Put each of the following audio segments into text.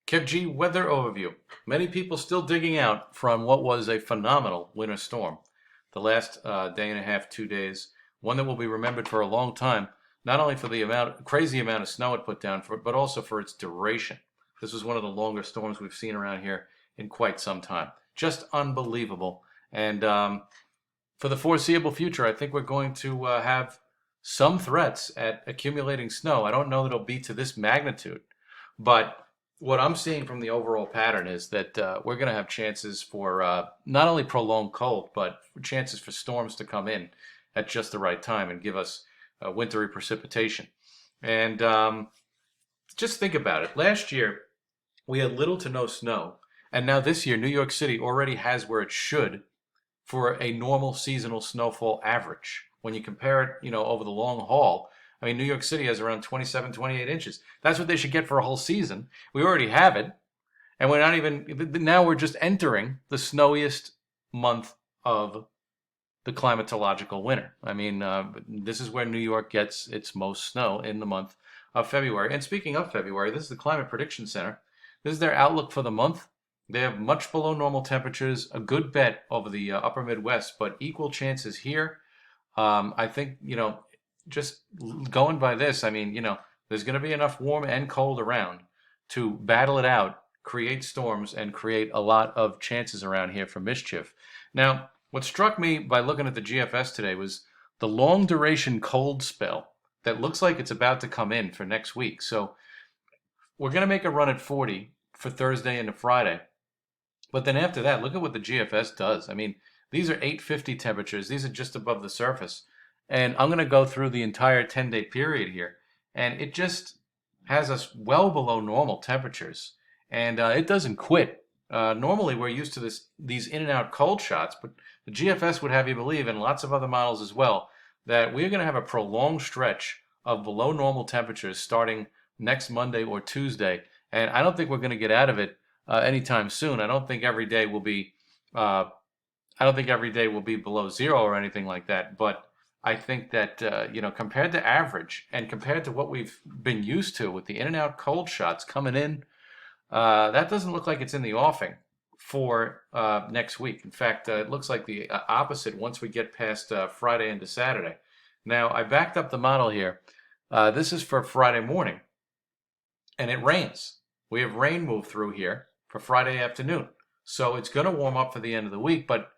Kev G weather overview. Many people still digging out from what was a phenomenal winter storm. The last day and a half, 2 days, one that will be remembered for a long time, not only for the crazy amount of snow it put down, but also for its duration. This was one of the longer storms we've seen around here in quite some time. Just unbelievable. And for the foreseeable future, I think we're going to have some threats at accumulating snow. I don't know that it'll be to this magnitude, but what I'm seeing from the overall pattern is that we're going to have chances for not only prolonged cold, but chances for storms to come in at just the right time and give us wintry precipitation. And just think about it. Last year, we had little to no snow. And now this year, New York City already has where it should for a normal seasonal snowfall average. When you compare it, over the long haul, I mean, New York City has around 27, 28 inches. That's what they should get for a whole season. We already have it. And we're not even, now we're just entering the snowiest month of the climatological winter. I mean, this is where New York gets its most snow in the month of February. And speaking of February, this is the Climate Prediction Center. This is their outlook for the month. They have much below normal temperatures, a good bet over the upper Midwest, but equal chances here. I think, just going by this, I mean, there's going to be enough warm and cold around to battle it out, create storms, and create a lot of chances around here for mischief. Now, what struck me by looking at the GFS today was the long duration cold spell that looks like it's about to come in for next week. So we're going to make a run at 40 for Thursday into Friday. But then after that, look at what the GFS does. I mean, these are 850 temperatures. These are just above the surface. And I'm going to go through the entire 10-day period here. And it just has us well below normal temperatures. And it doesn't quit. Normally, we're used to these in and out cold shots, but the GFS would have you believe, and lots of other models as well, that we're going to have a prolonged stretch of below normal temperatures starting next Monday or Tuesday. And I don't think we're going to get out of it anytime soon. I don't think every day will be below zero or anything like that. But I think that compared to average and compared to what we've been used to with the in and out cold shots coming in, that doesn't look like it's in the offing for next week. In fact, it looks like the opposite once we get past Friday into Saturday. Now, I backed up the model here. This is for Friday morning, and it rains. We have rain move through here for Friday afternoon. So it's going to warm up for the end of the week, but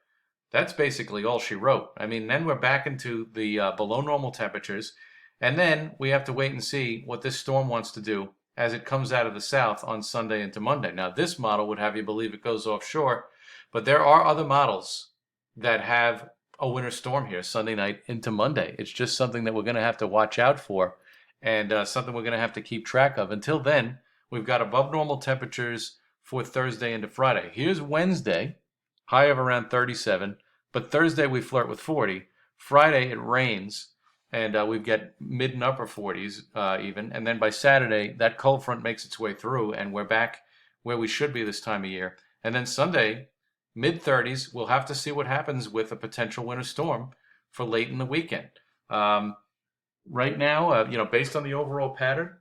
that's basically all she wrote. I mean, then we're back into the below normal temperatures, and then we have to wait and see what this storm wants to do as it comes out of the south on Sunday into Monday. Now, this model would have you believe it goes offshore, but there are other models that have a winter storm here Sunday night into Monday. It's just something that we're going to have to watch out for and something we're going to have to keep track of. Until then, we've got above normal temperatures for Thursday into Friday. Here's Wednesday, high of around 37, but Thursday we flirt with 40. Friday it rains, and we get mid and upper 40s even. And then by Saturday, that cold front makes its way through, and we're back where we should be this time of year. And then Sunday, mid 30s, we'll have to see what happens with a potential winter storm for late in the weekend. Right now, based on the overall pattern,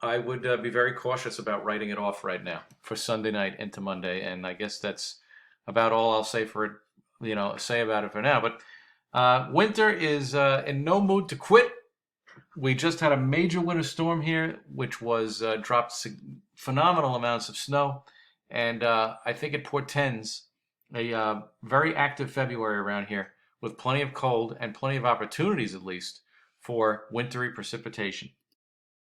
I would be very cautious about writing it off right now for Sunday night into Monday, and I guess that's about all I'll say for it. Say about it for now. But winter is in no mood to quit. We just had a major winter storm here, which was dropped phenomenal amounts of snow, and I think it portends a very active February around here with plenty of cold and plenty of opportunities, at least, for wintry precipitation.